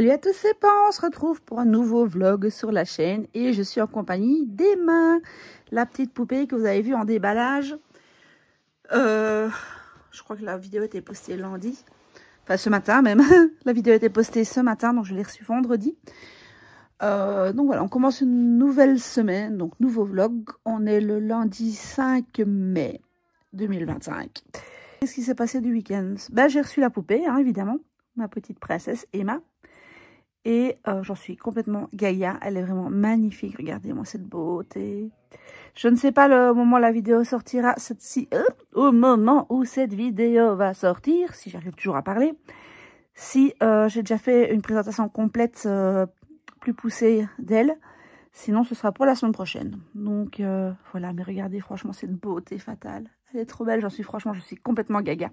Salut à tous, c'est Pan, on se retrouve pour un nouveau vlog sur la chaîne et je suis en compagnie d'Emma, la petite poupée que vous avez vue en déballage. Je crois que la vidéo était postée lundi, enfin ce matin même. La vidéo était postée ce matin, donc je l'ai reçue vendredi. Donc voilà, on commence une nouvelle semaine, donc nouveau vlog. On est le lundi 5 mai 2025. Qu'est-ce qui s'est passé du week-end? Ben, j'ai reçu la poupée, hein, évidemment, ma petite princesse Emma. Et j'en suis complètement gaga. Elle est vraiment magnifique. Regardez-moi cette beauté. Je ne sais pas le moment où la vidéo sortira. Au moment où cette vidéo va sortir, si j'arrive toujours à parler. Si j'ai déjà fait une présentation complète plus poussée d'elle. Sinon, ce sera pour la semaine prochaine. Donc voilà, mais regardez franchement cette beauté fatale. Elle est trop belle, je suis complètement gaga.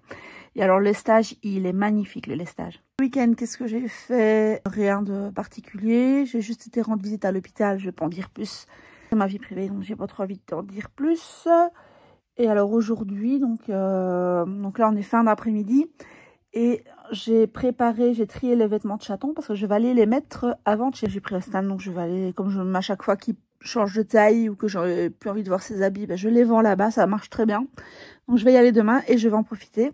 Et alors le lestage, il est magnifique, le lestage. Le week-end, qu'est-ce que j'ai fait? Rien de particulier. J'ai juste été rendre visite à l'hôpital, je vais pas en dire plus. C'est ma vie privée, donc j'ai pas trop envie d'en dire plus. Et alors aujourd'hui, donc là on est fin d'après-midi. Et j'ai trié les vêtements de chaton parce que je vais aller les mettre avant. J'ai pris un stand, donc je vais aller, comme à chaque fois qu'il change de taille ou que j'aurais plus envie de voir ses habits, ben je les vends là-bas, ça marche très bien. Donc je vais y aller demain et je vais en profiter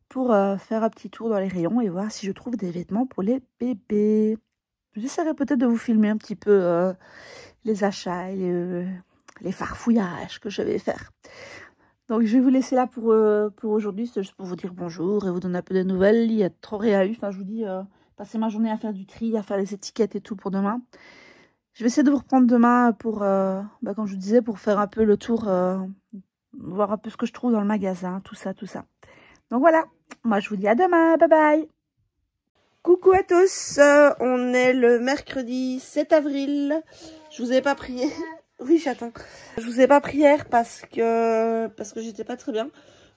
pour faire un petit tour dans les rayons et voir si je trouve des vêtements pour les bébés. J'essaierai peut-être de vous filmer un petit peu les achats et les farfouillages que je vais faire. Donc je vais vous laisser là pour aujourd'hui, c'est juste pour vous dire bonjour et vous donner un peu de nouvelles. Il y a trop rien eu, enfin je vous dis, passer ma journée à faire du tri, à faire les étiquettes et tout pour demain. Je vais essayer de vous reprendre demain pour, comme je vous disais, pour faire un peu le tour, voir un peu ce que je trouve dans le magasin, tout ça. Donc voilà, moi je vous dis à demain, bye bye. Coucou à tous, on est le mercredi 7 avril, je vous ai pas prié. Oui, j'attends. Je vous ai pas pris hier parce que j'étais pas très bien.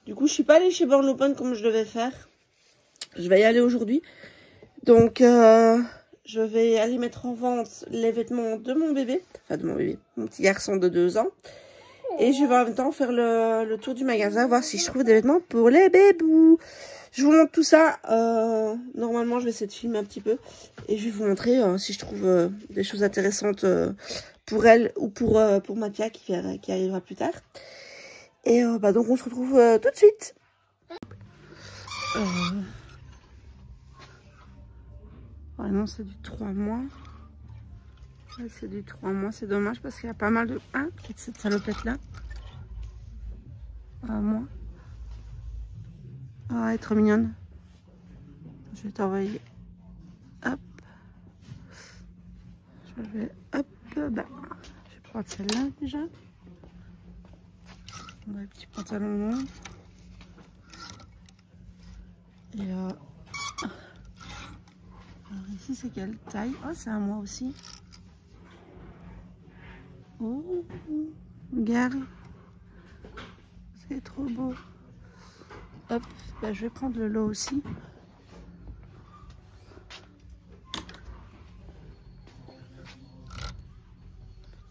Du coup, je suis pas allée chez Born Open comme je devais faire. Je vais y aller aujourd'hui. Donc, je vais aller mettre en vente les vêtements de mon bébé. Enfin, de mon bébé. Mon petit garçon de 2 ans. Et je vais en même temps faire le tour du magasin, voir si je trouve des vêtements pour les bébous. Je vous montre tout ça. Normalement, je vais essayer de filmer un petit peu. Et je vais vous montrer si je trouve des choses intéressantes pour elle ou pour Mathia qui arrivera plus tard. Et donc on se retrouve tout de suite. Ouais, non, c'est du 3 mois. Ouais, c'est du 3 mois, c'est dommage parce qu'il y a pas mal de... Ah, peut-être cette salopette là. Ah, moi. Ah, elle est trop mignonne. Je vais t'envoyer. Hop. Je vais... Hop. Bah. Je vais prendre celle-là déjà. On a un petit pantalon long. Et alors ici c'est quelle taille? Oh, c'est à moi aussi. Oh, regarde. C'est trop beau. Hop, bah, je vais prendre le lot aussi.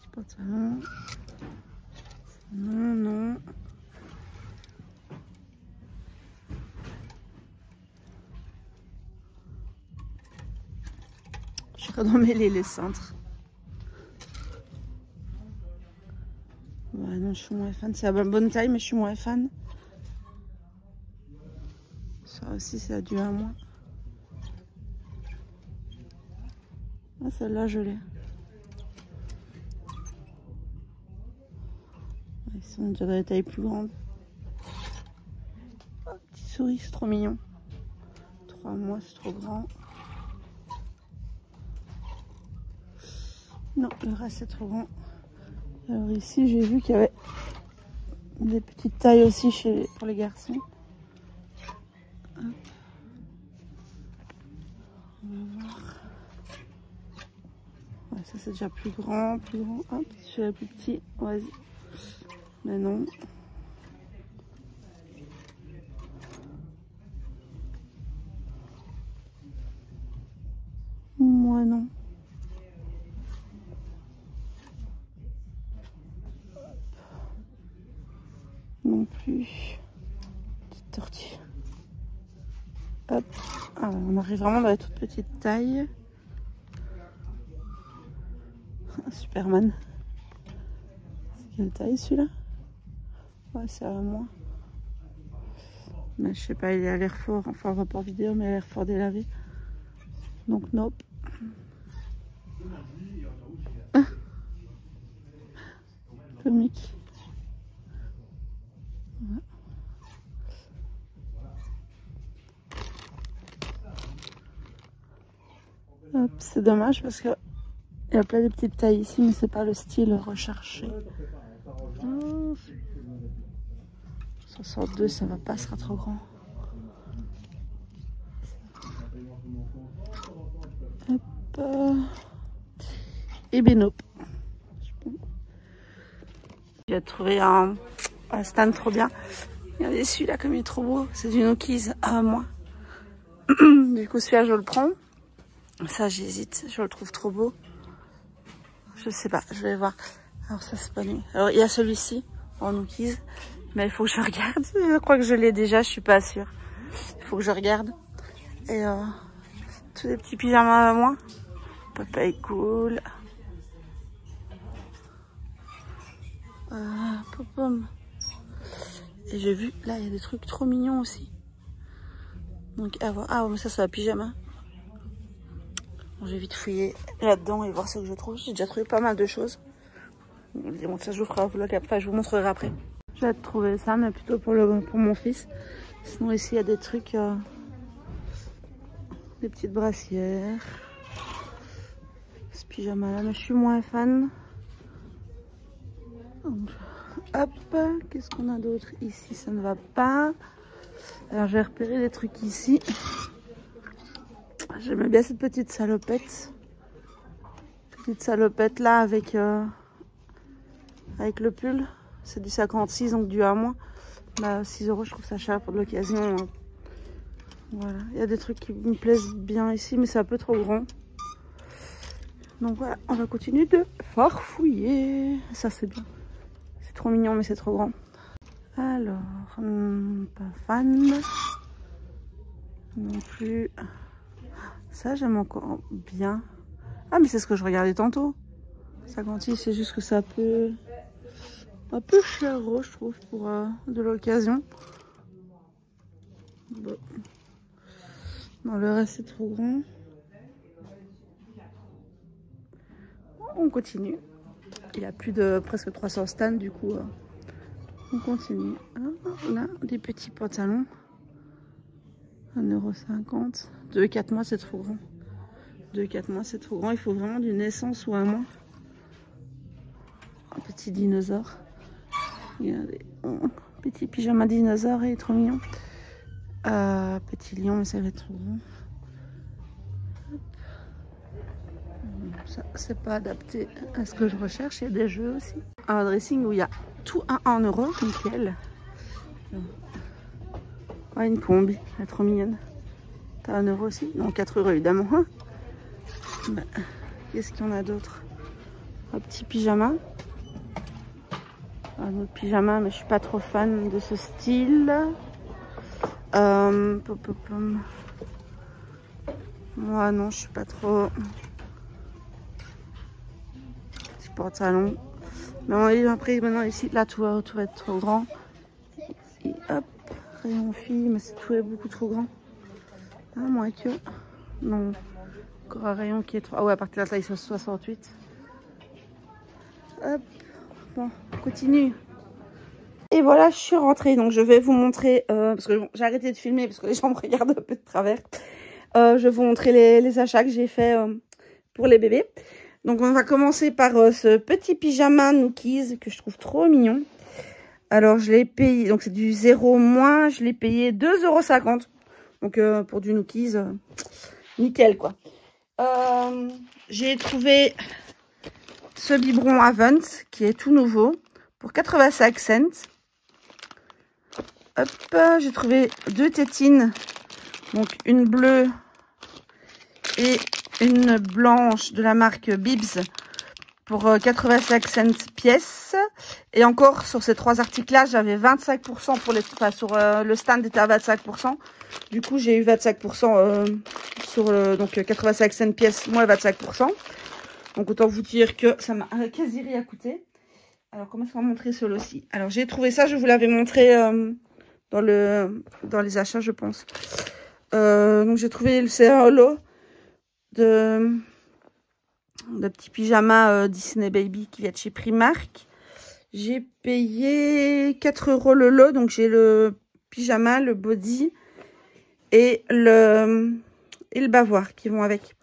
Petit pantalon. Non. Je vais remêler les cintres. Ouais, non, je suis moins fan. C'est la bonne taille, mais je suis moins fan. Ça aussi, ça a dû à moi. Ah, celle-là, je l'ai. Ils sont déjà dans les tailles plus grandes. Oh, petit souris, c'est trop mignon. 3 mois, c'est trop grand. Non, le reste c'est trop grand. Alors ici, j'ai vu qu'il y avait des petites tailles aussi pour les garçons. Hop. On va voir. Ouais, ça c'est déjà plus grand. Hop, celui-là plus petit. Vas-y. Mais non. Moi non. Non plus. Petite tortue. Hop. Alors, on arrive vraiment dans les toutes petites tailles. Superman. C'est quelle taille celui-là? Ouais, c'est à moi. Mais je sais pas, il a l'air fort. Enfin, rapport vidéo, mais il a l'air fort délavé. Donc, nope. Ah. Comique. Ouais. C'est dommage parce que il y a plein de petites tailles ici, mais c'est pas le style recherché. Oh. 62, ça va pas, sera trop grand. Hop. Et ben nope. J'ai trouvé un stand trop bien. Regardez celui-là comme il est trop beau. C'est du Nookies à moi. Du coup celui-là je le prends. Ça j'hésite, je le trouve trop beau. Je sais pas, je vais voir. Alors ça c'est pas lui. Alors il y a celui-ci en Nookies. Mais il faut que je regarde. Je crois que je l'ai déjà, je suis pas sûre. Il faut que je regarde. Et tous les petits pyjamas à moi. Papa est cool. Pom. Et j'ai vu, là il y a des trucs trop mignons aussi. Donc à voir. Ah mais ça c'est un pyjama. Bon, j'ai vite fouillé là-dedans et voir ce que je trouve. J'ai déjà trouvé pas mal de choses. Bon, ça je vous ferai un vlog après, je vous montrerai après. J'ai trouvé ça, mais plutôt pour mon fils. Sinon ici il y a des trucs, des petites brassières. Ce pyjama là, mais je suis moins fan. Donc, hop, qu'est-ce qu'on a d'autre ici? Ça ne va pas. Alors j'ai repéré des trucs ici. J'aimais bien cette petite salopette. Petite salopette là avec le pull. C'est du 56, donc du à moins. Bah, 6 €, je trouve ça cher pour de l'occasion. Voilà, il y a des trucs qui me plaisent bien ici, mais c'est un peu trop grand. Donc voilà, on va continuer de farfouiller. Ça c'est bien. C'est trop mignon, mais c'est trop grand. Alors, pas fan. Non plus. Ça, j'aime encore bien. Ah, mais c'est ce que je regardais tantôt. 56, c'est juste que ça peut... un peu cher, je trouve, pour de l'occasion. Bon. Non, le reste c'est trop grand. On continue. Il y a plus de presque 300 stands, du coup, on continue. Ah, là, des petits pantalons. 1,50 €. 2-4 mois, c'est trop grand. 2-4 mois, c'est trop grand. Il faut vraiment d'une naissance ou un mois. Un petit dinosaure. Regardez, petit pyjama dinosaure, il est trop mignon. Petit lion, mais ça va être trop grand. Ça, c'est pas adapté à ce que je recherche. Il y a des jeux aussi. Un dressing où il y a tout à 1 €, nickel. Ouais, une combi, elle est trop mignonne. T'as 1 € aussi? Non, 4 € évidemment. Bah, qu'est-ce qu'il y en a d'autre? Un petit pyjama. Un autre pyjama, mais je suis pas trop fan de ce style. Moi non, je suis pas trop. Petit pantalon. Mais après maintenant ici, là tout va être trop grand. Et hop, rayon fille, mais c'est tout est beaucoup trop grand. Ah, moins que. Non. Encore un rayon qui est trop. Ah ouais, à partir de la taille 68. Hop. Bon, on continue. Et voilà, je suis rentrée. Donc, je vais vous montrer. Parce que bon, j'ai arrêté de filmer parce que les gens me regardent un peu de travers. Je vais vous montrer les achats que j'ai fait pour les bébés. Donc, on va commencer par ce petit pyjama Nookies que je trouve trop mignon. Alors, je l'ai payé. Donc, c'est du 0-. Je l'ai payé 2,50 €. Donc, pour du Nookies, nickel, quoi. J'ai trouvé ce biberon Avent qui est tout nouveau pour 85 cents. Hop, j'ai trouvé 2 tétines, donc une bleue et une blanche de la marque Bibs pour 85 cents pièce. Et encore sur ces 3 articles-là, j'avais 25% pour les, enfin, sur le stand était à 25%. Du coup, j'ai eu 25% sur donc 85 cents pièce moins 25%. Donc autant vous dire que ça m'a quasi rien coûté. Alors comment est-ce qu'on va montrer ce lot-ci? Alors j'ai trouvé ça, je vous l'avais montré dans les achats, je pense. Donc j'ai trouvé, c'est un lot de petits pyjamas Disney Baby qui vient de chez Primark. J'ai payé 4 € le lot, donc j'ai le pyjama, le body et le bavoir qui vont avec.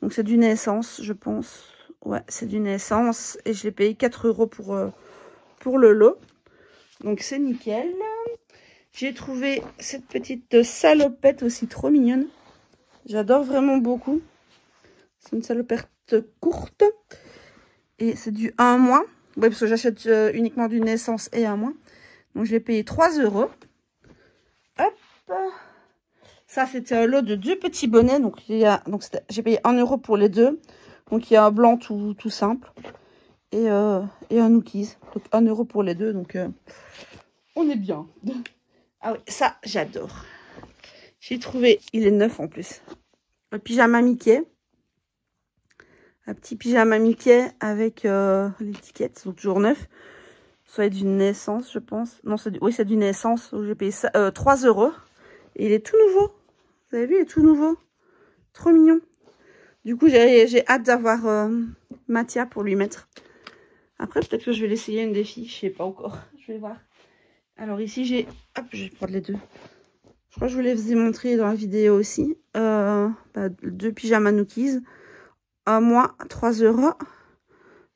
Donc c'est d'une essence, je pense. Ouais, c'est d'une essence et je l'ai payé 4 € pour le lot. Donc c'est nickel. J'ai trouvé cette petite salopette aussi trop mignonne. J'adore vraiment beaucoup. C'est une salopette courte. Et c'est du 1 mois. Oui, parce que j'achète uniquement du naissance et 1 mois. Donc je l'ai payé 3 €. Hop. Ça c'était un lot de 2 petits bonnets. Donc j'ai payé 1 € pour les deux. Donc il y a un blanc tout simple. Et un nookies. Donc 1 € pour les deux. Donc on est bien. Ah oui, ça j'adore. J'ai trouvé, il est neuf en plus. Un pyjama Mickey. Un petit pyjama Mickey avec l'étiquette, donc toujours neuf. Soit d'une naissance, je pense. Non, oui, c'est d'une naissance. J'ai payé ça 3 €. Et il est tout nouveau. Vous avez vu, il est tout nouveau. Trop mignon. Du coup, j'ai hâte d'avoir Mathia pour lui mettre. Après, peut-être que je vais l'essayer une des filles. Je sais pas encore. Je vais voir. Alors ici, j'ai... Hop, je vais prendre les deux. Je crois que je vous les ai montrés dans la vidéo aussi. 2 pyjamas Nookies. 1 mois, 3 €.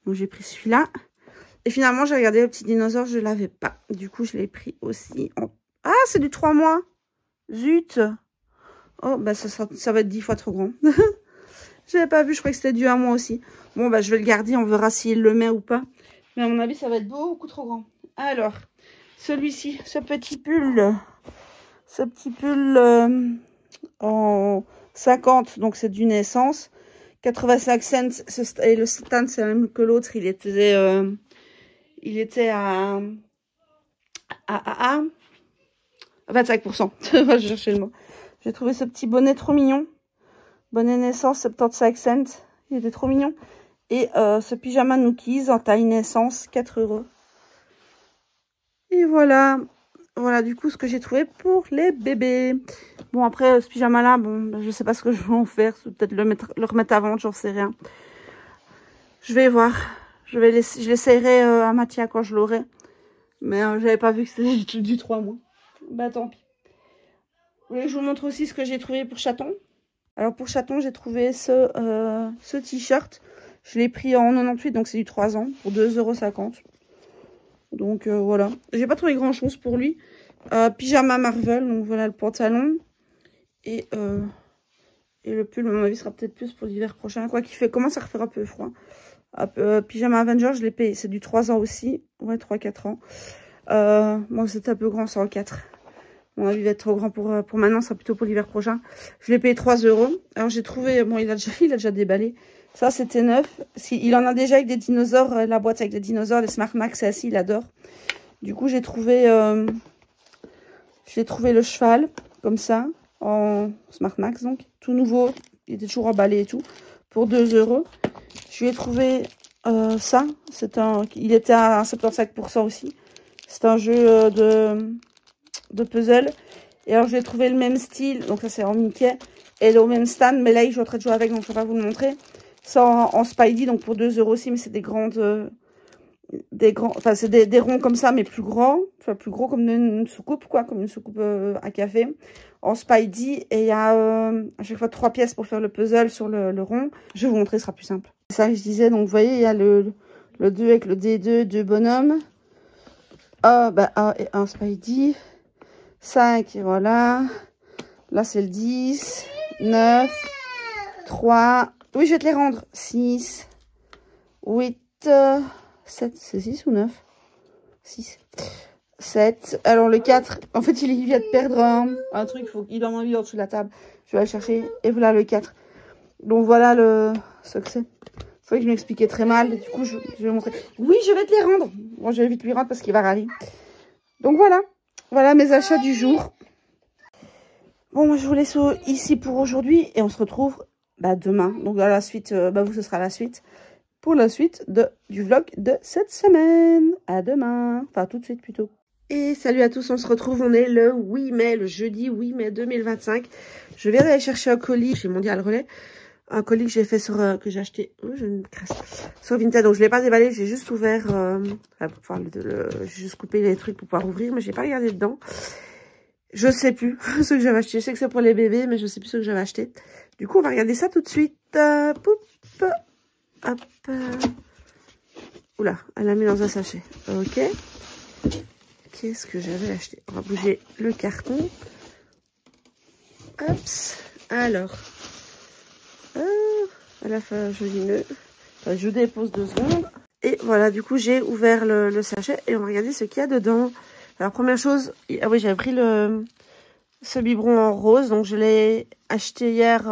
Donc j'ai pris celui-là. Et finalement, j'ai regardé le petit dinosaure, je ne l'avais pas. Du coup, je l'ai pris aussi en... Ah, c'est du 3 mois. Zut. Oh, bah ça va être 10 fois trop grand. Je n'avais pas vu, je croyais que c'était du 1 mois aussi. Bon, bah je vais le garder, on verra s'il le met ou pas. Mais à mon avis, ça va être beaucoup trop grand. Alors, celui-ci, ce petit pull en 50, donc c'est du naissance. 85 cents, et le stand c'est le même que l'autre, il était à 25%. Je vais chercher le mot. J'ai trouvé ce petit bonnet trop mignon. Bonnet naissance, 75 cents. Il était trop mignon. Et ce pyjama Nookies en taille naissance, 4 €. Et voilà. Voilà du coup ce que j'ai trouvé pour les bébés. Bon après ce pyjama là, bon je sais pas ce que je vais en faire. Peut-être le remettre à vendre, j'en sais rien. Je vais voir. Je l'essayerai à Mathia quand je l'aurai. Mais j'avais pas vu que c'était du 3 mois. Bah tant pis. Vous voulez que je vous montre aussi ce que j'ai trouvé pour chaton? Alors pour chaton, j'ai trouvé ce t-shirt. Je l'ai pris en 98, donc c'est du 3 ans, pour 2,50 €. Donc voilà. J'ai pas trouvé grand chose pour lui. Pyjama Marvel, donc voilà le pantalon. Et le pull, à mon avis, sera peut-être plus pour l'hiver prochain. Quoi qu'il fait, commence à refaire un peu froid. Pyjama Avenger, je l'ai payé. C'est du 3 ans aussi. Ouais, 3-4 ans. Bon, c'était un peu grand, c'est en 4. Mon avis va être trop grand pour maintenant, ça sera plutôt pour l'hiver prochain. Je l'ai payé 3 €. Alors j'ai trouvé, bon, il a déjà déballé. Ça, c'était neuf. Il en a déjà avec des dinosaures, la boîte avec des dinosaures, les Smart Max, c'est assis, il adore. Du coup, j'ai trouvé le cheval, comme ça, en Smart Max, donc, tout nouveau. Il était toujours emballé et tout, pour 2 €. Je lui ai trouvé ça. Il était à 75% aussi. C'est un jeu de puzzle. Et alors, je lui ai trouvé le même style. Donc, ça, c'est en Mickey. Et au même stand. Mais là, je suis en train de jouer avec, donc je ne vais pas vous le montrer. C'est en Spidey, donc pour 2 € aussi. Mais c'est des grands... Enfin, c'est des ronds comme ça, mais plus grands. Enfin, plus gros comme une soucoupe, quoi. Comme une soucoupe à café. En Spidey. Et il y a à chaque fois 3 pièces pour faire le puzzle sur le rond. Je vais vous montrer, ce sera plus simple. C'est ça que je disais. Donc, vous voyez, il y a le 2 avec le D2, 2 bonhommes. A et un Spidey. 5, et voilà. Là, c'est le 10. 9. 3. Oui, je vais te les rendre. 6. 8. 7. C'est 6 ou 9? 6. 7. Alors, le 4. En fait, il vient de perdre un truc. Il en a mis en dessous de la table. Je vais aller chercher. Et voilà le 4. Donc, voilà ce que c'est. C'est vrai que je m'expliquais très mal. Du coup, je vais montrer. Oui, je vais te les rendre. Bon, je vais vite lui rendre parce qu'il va râler. Donc, voilà. Voilà mes achats du jour. Bon, moi, je vous laisse ici pour aujourd'hui. Et on se retrouve demain. Donc, à la suite, vous, ce sera la suite. pour la suite du vlog de cette semaine. À demain, enfin tout de suite plutôt. Et salut à tous, on se retrouve, on est le 8 mai, le jeudi 8 mai 2025. Je vais aller chercher un colis chez Mondial Relais. Un colis que j'ai fait sur, que j'ai acheté, je me crasse, sur Vinted. Donc je l'ai pas déballé, j'ai juste ouvert, pour pouvoir j'ai juste coupé les trucs pour pouvoir ouvrir, mais j'ai pas regardé dedans. Je sais plus ce que j'avais acheté. Je sais que c'est pour les bébés, mais je sais plus ce que j'avais acheté. Du coup, on va regarder ça tout de suite. Poup, hop. Oula, elle l'a mis dans un sachet. Ok. Qu'est-ce que j'avais acheté? On va bouger le carton. Hop. Alors. Elle a fait un joli nœud. Enfin, je dépose 2 secondes. Et voilà, du coup, j'ai ouvert le sachet et on va regarder ce qu'il y a dedans. Alors, première chose, ah oui, j'avais pris ce biberon en rose. Donc, je l'ai acheté hier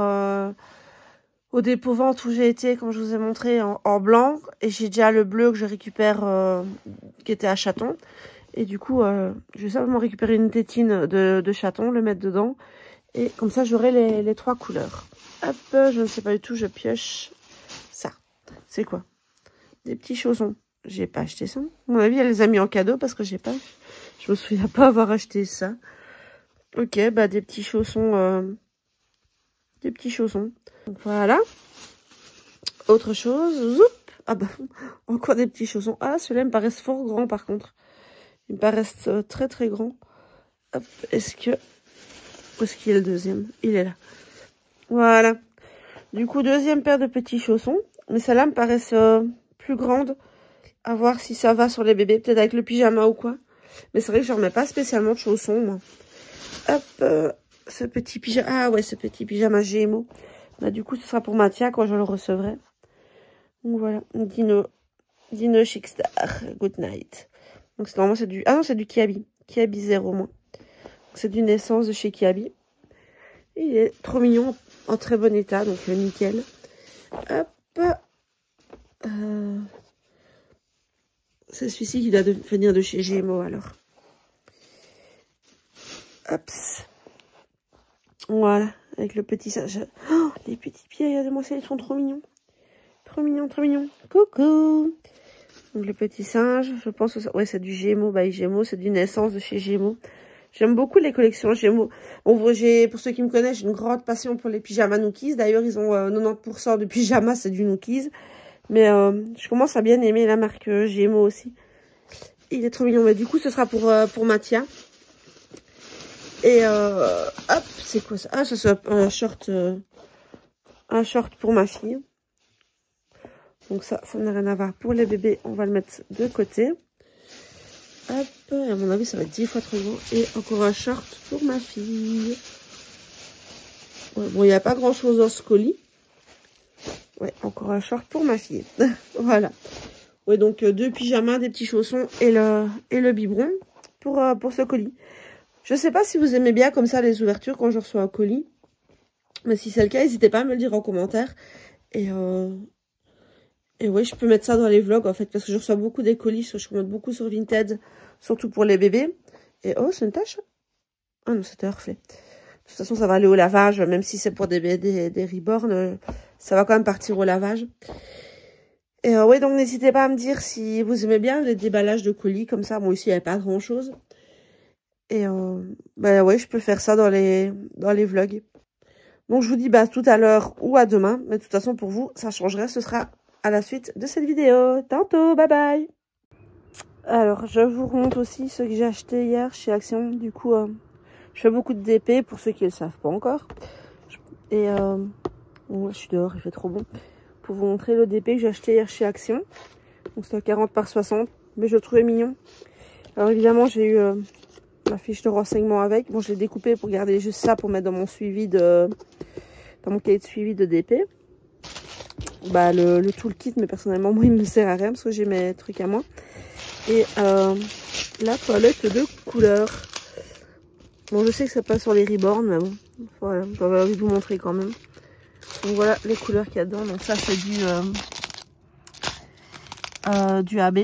au dépôt-vente où j'ai été, comme je vous ai montré, en blanc. Et j'ai déjà le bleu que je récupère, qui était à chaton. Et du coup, je vais simplement récupérer une tétine de chaton, le mettre dedans. Et comme ça, j'aurai les 3 couleurs. Hop, je ne sais pas du tout, je pioche ça. C'est quoi? Des petits chaussons. J'ai pas acheté ça. À mon avis, elle les a mis en cadeau parce que je me souviens pas avoir acheté ça. Ok, bah des petits chaussons. Des petits chaussons. Donc, voilà. Autre chose. Zoup. Ah bah, encore des petits chaussons. Ah, ceux-là me paraissent fort grands par contre. Ils me paraissent très très grands. Hop, où est-ce qu'il est le deuxième? Il est là. Voilà. Du coup, deuxième paire de petits chaussons. Mais celles-là me paraissent plus grandes. À voir si ça va sur les bébés. Peut-être avec le pyjama ou quoi. Mais c'est vrai que je remets pas spécialement de chaussons, moi. Hop, ce petit pyjama. Ah ouais, ce petit pyjama Gémeaux. Bah, du coup, ce sera pour Mathia quand je le recevrai. Donc voilà. Dino Chic Star. Good night. Donc normalement, c'est du... Ah non, c'est du Kiabi. Kiabi 0 moins. C'est d'une naissance de chez Kiabi. Il est trop mignon, en très bon état, donc nickel. Hop. C'est celui-ci qui doit venir de chez Gémeaux, alors. Hop. Voilà, avec le petit singe. Oh, les petits pieds, regardez-moi ça, ils sont trop mignons. Trop mignons, trop mignons. Coucou. Donc le petit singe, je pense que ouais, c'est du Gémeaux. Bah, Gémeaux, c'est d'une naissance de chez Gémeaux. J'aime beaucoup les collections Gémeaux. Bon, pour ceux qui me connaissent, j'ai une grande passion pour les pyjamas Nookies. D'ailleurs, ils ont 90% de pyjamas, c'est du Nookies. Mais je commence à bien aimer la marque Gémeaux aussi. Il est trop mignon. Mais du coup, ce sera pour Mathia. Et hop, c'est quoi ça? Ah, ça c'est un short pour ma fille. Donc ça n'a rien à voir pour les bébés. On va le mettre de côté. Hop, à mon avis, ça va être 10 fois trop grand. Et encore un short pour ma fille. Ouais, bon, il n'y a pas grand chose dans ce colis. Ouais, encore un short pour ma fille. Voilà. Ouais, donc 2 pyjamas, des petits chaussons et le biberon pour ce colis. Je sais pas si vous aimez bien comme ça les ouvertures quand je reçois un colis. Mais si c'est le cas, n'hésitez pas à me le dire en commentaire. Et ouais, je peux mettre ça dans les vlogs, en fait, parce que je reçois beaucoup des colis, je commande beaucoup sur Vinted, surtout pour les bébés. Et oh, c'est une tache? Ah non, c'était refait. De toute façon, ça va aller au lavage, même si c'est pour des reborn, ça va quand même partir au lavage. Et ouais, donc n'hésitez pas à me dire si vous aimez bien les déballages de colis, comme ça. Bon, ici, il n'y a pas grand-chose. Et bah ouais, je peux faire ça dans les vlogs. Donc, je vous dis bah tout à l'heure ou à demain. Mais de toute façon, pour vous, ça changerait, ce sera... à la suite de cette vidéo. Tantôt, bye bye. Alors, je vous remonte aussi ce que j'ai acheté hier chez Action. Du coup, je fais beaucoup de DP pour ceux qui ne le savent pas encore. Et bon, je suis dehors, il fait trop bon. Pour vous montrer le DP que j'ai acheté hier chez Action. Donc, c'était 40 par 60. Mais je le trouvais mignon. Alors, évidemment, j'ai eu la fiche de renseignement avec. Bon, je l'ai découpé pour garder juste ça pour mettre dans mon suivi dans mon cahier de suivi de DP. Bah le toolkit, mais personnellement moi il me sert à rien parce que j'ai mes trucs à moi. Et la palette de couleurs. Bon, je sais que c'est pas sur les reborn, mais bon, voilà, j'avais envie de vous montrer quand même. Donc voilà les couleurs qu'il y a dedans. Donc ça c'est du AB.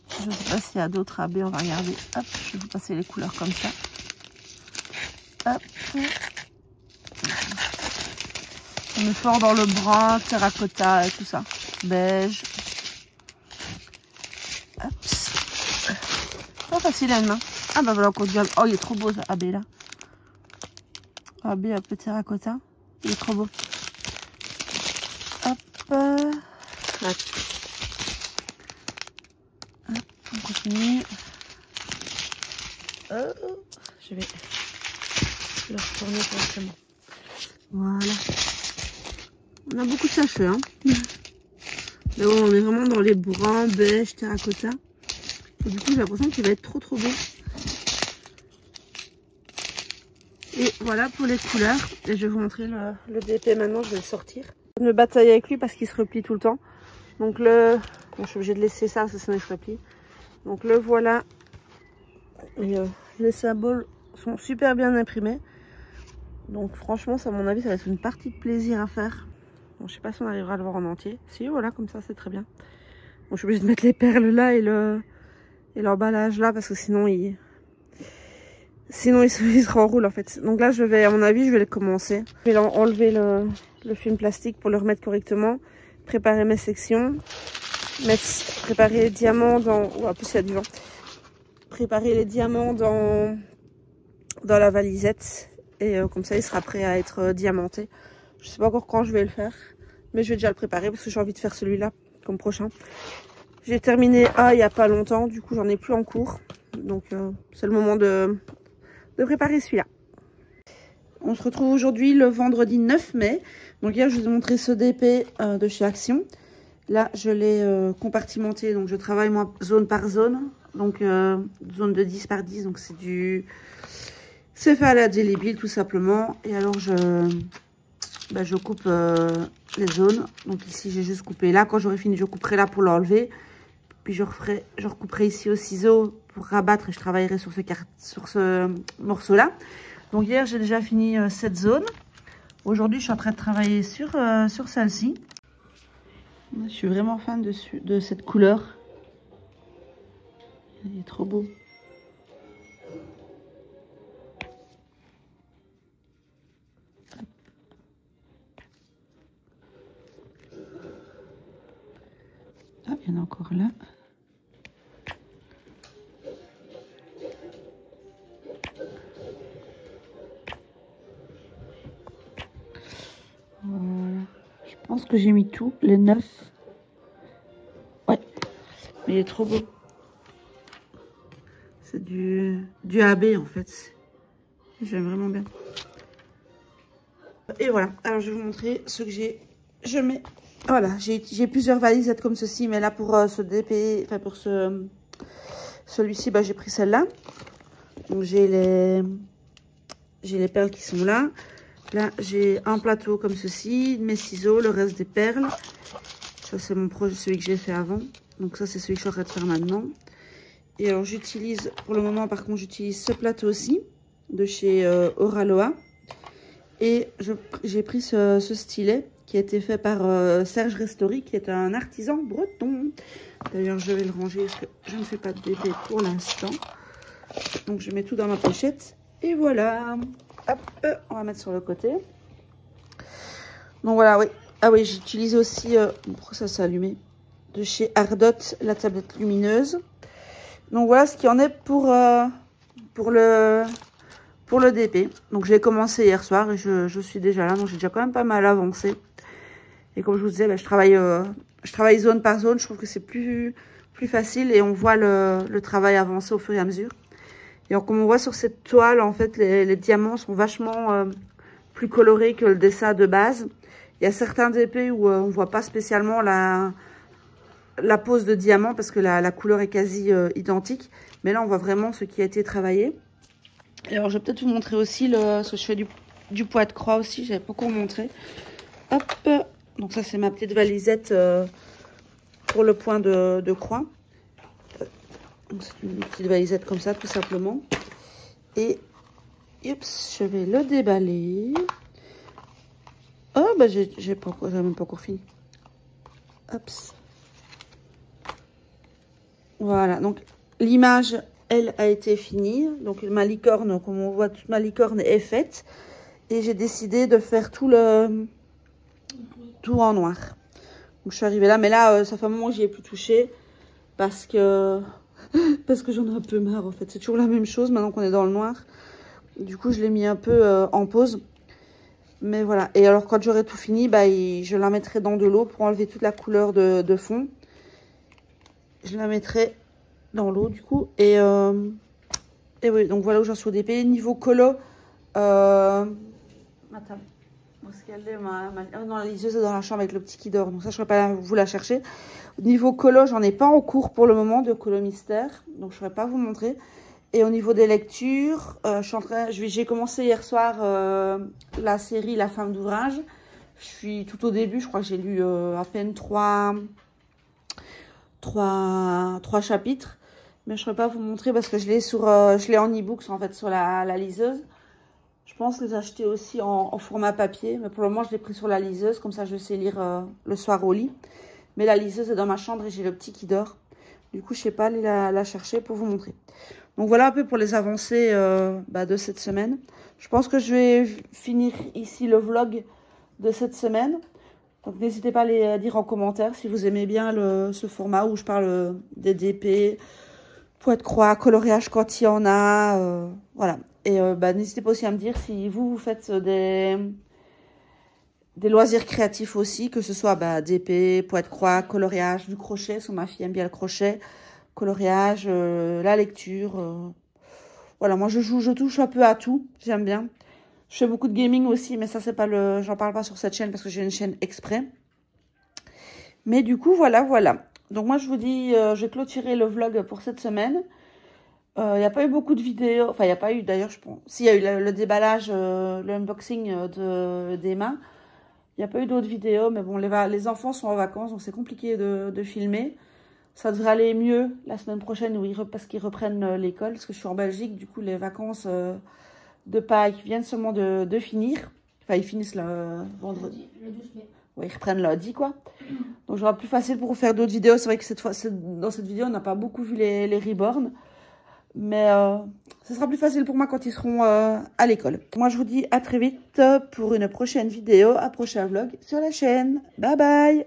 Je sais pas s'il y a d'autres AB, on va regarder. Hop, je vais vous passer les couleurs comme ça. Hop. On est fort dans le brun, terracotta et tout ça. Beige. Hop. Pas facile à une main. Ah bah voilà, oh il est trop beau ça, AB là. AB un peu terracotta. Il est trop beau. Hop. Hop. On continue. Je vais le retourner correctement. Voilà. On a beaucoup de sachets, hein. Mais bon, on est vraiment dans les bruns, beige, terracotta. Et du coup, j'ai l'impression qu'il va être trop beau. Et voilà pour les couleurs. Et je vais vous montrer le DP maintenant, je vais le sortir. Je me bataille avec lui parce qu'il se replie tout le temps. Donc bon, je suis obligée de laisser ça parce que sinon il se replie. Donc le voilà. Et les symboles sont super bien imprimés. Donc franchement, ça, à mon avis, ça va être une partie de plaisir à faire. Bon, je sais pas si on arrivera à le voir en entier. Si, voilà, comme ça, c'est très bien. Bon, je suis obligée de mettre les perles là et l'emballage là parce que sinon il se renroule en fait. Donc là, à mon avis, je vais le commencer. Je vais enlever le film plastique pour le remettre correctement. Préparer mes sections. Préparer les diamants dans... Oh, en plus, il y a du vent. Préparer les diamants dans la valisette. Et comme ça, il sera prêt à être diamanté. Je sais pas encore quand je vais le faire. Mais je vais déjà le préparer parce que j'ai envie de faire celui-là comme prochain. J'ai terminé il y a pas longtemps. Du coup, j'en ai plus en cours. Donc, c'est le moment de préparer celui-là. On se retrouve aujourd'hui le vendredi 9 mai. Donc, hier, je vous ai montré ce DP de chez Action. Là, je l'ai compartimenté. Donc, je travaille moi zone par zone. Donc, zone de 10 par 10. Donc, c'est fait à la Jelly Bean tout simplement. Et alors je coupe les zones. Donc ici j'ai juste coupé là. Quand j'aurai fini, je couperai là pour l'enlever. Puis je recouperai ici au ciseau pour rabattre et je travaillerai sur ce morceau là. Donc hier j'ai déjà fini cette zone. Aujourd'hui je suis en train de travailler sur celle-ci. Je suis vraiment fan de cette couleur. Il est trop beau. Ah, il y en a encore là. Voilà. Je pense que j'ai mis tout, les 9. Ouais. Mais il est trop beau. C'est du AB en fait. J'aime vraiment bien. Et voilà. Alors je vais vous montrer ce que je mets. Voilà, j'ai plusieurs valisettes comme ceci, mais là pour ce DP, enfin pour celui-ci, j'ai pris celle-là. Donc j'ai les perles qui sont là. Là j'ai un plateau comme ceci, mes ciseaux, le reste des perles. Ça c'est mon projet, celui que j'ai fait avant. Donc ça c'est celui que je suis en train de faire maintenant. Et alors j'utilise, pour le moment par contre, j'utilise ce plateau aussi, de chez Oraloa. Et j'ai pris ce stylet qui a été fait par Serge Restori, qui est un artisan breton. D'ailleurs, je vais le ranger parce que je ne fais pas de DP pour l'instant. Donc, je mets tout dans ma pochette. Et voilà. Hop, on va mettre sur le côté. Donc, voilà, oui. Ah oui, j'ai utilisé aussi, pourquoi ça s'est allumé, de chez Ardot, la tablette lumineuse. Donc, voilà ce qu'il y en est pour le DP. Donc, j'ai commencé hier soir et je suis déjà là. Donc, j'ai déjà quand même pas mal avancé. Et comme je vous disais, je travaille zone par zone. Je trouve que c'est plus facile et on voit le travail avancer au fur et à mesure. Et alors, comme on voit sur cette toile, en fait, les diamants sont vachement plus colorés que le dessin de base. Il y a certains DP où on voit pas spécialement la pose de diamant parce que la couleur est quasi identique. Mais là, on voit vraiment ce qui a été travaillé. Et alors, je vais peut-être vous montrer aussi ce que je fais du poids de croix aussi. J'avais pas encore montré. Hop. Donc ça, c'est ma petite valisette pour le point de croix. C'est une petite valisette comme ça, tout simplement. Et je vais le déballer. Oh, j'ai même pas encore fini. Hop. Voilà, donc l'image, elle, a été finie. Donc ma licorne, comme on voit, toute ma licorne est faite. Et j'ai décidé de faire tout le tout en noir. Donc je suis arrivée là, mais là ça fait un moment que j'y ai plus touché parce que j'en ai un peu marre en fait. C'est toujours la même chose maintenant qu'on est dans le noir. Du coup je l'ai mis un peu en pause. Mais voilà. Et alors quand j'aurai tout fini, bah, je la mettrai dans de l'eau pour enlever toute la couleur de fond. Je la mettrai dans l'eau du coup. Et oui, donc voilà où j'en suis au DP. Niveau colo, attends. Où est-ce qu'elle est oh non, la liseuse est dans la chambre avec le petit qui dort. Donc ça, je ne saurais pas vous la chercher. Au niveau colo, j'en ai pas en cours pour le moment de colo mystère. Donc je ne saurais pas vous montrer. Et au niveau des lectures, j'ai commencé hier soir la série La femme d'ouvrage. Je suis tout au début, je crois que j'ai lu à peine 3 chapitres. Mais je ne saurais pas vous montrer parce que je l'ai en e-books en fait sur la liseuse. Je pense les acheter aussi en format papier. Mais pour le moment, je l'ai pris sur la liseuse. Comme ça, je sais lire le soir au lit. Mais la liseuse est dans ma chambre et j'ai le petit qui dort. Du coup, je ne sais pas aller la chercher pour vous montrer. Donc voilà un peu pour les avancées de cette semaine. Je pense que je vais finir ici le vlog de cette semaine. Donc n'hésitez pas à les dire en commentaire si vous aimez bien ce format où je parle des DP, poids de croix, coloriage quand il y en a. Voilà. Et n'hésitez pas aussi à me dire si vous faites des loisirs créatifs aussi, que ce soit DP, poids de croix, coloriage, du crochet, parce que ma fille aime bien le crochet, coloriage, la lecture. Voilà, moi je touche un peu à tout, j'aime bien. Je fais beaucoup de gaming aussi, mais ça c'est pas j'en parle pas sur cette chaîne parce que j'ai une chaîne exprès. Mais du coup, voilà. Donc moi je vous dis, je vais clôturer le vlog pour cette semaine. Il n'y a pas eu beaucoup de vidéos, enfin il n'y a pas eu d'ailleurs, je pense. S'il y a eu le déballage, le unboxing d'Emma. Il n'y a pas eu d'autres vidéos, mais bon, les enfants sont en vacances, donc c'est compliqué de filmer. Ça devrait aller mieux la semaine prochaine parce qu'ils reprennent l'école, parce que je suis en Belgique, du coup les vacances de Pâques viennent seulement de finir. Enfin, ils finissent le vendredi. Le 12 mai. Ouais, ils reprennent lundi, quoi. Donc j'aurai plus facile pour vous faire d'autres vidéos. C'est vrai que dans cette vidéo, on n'a pas beaucoup vu les reborn. Mais ce sera plus facile pour moi quand ils seront à l'école. Moi, je vous dis à très vite pour une prochaine vidéo, un prochain vlog sur la chaîne. Bye bye!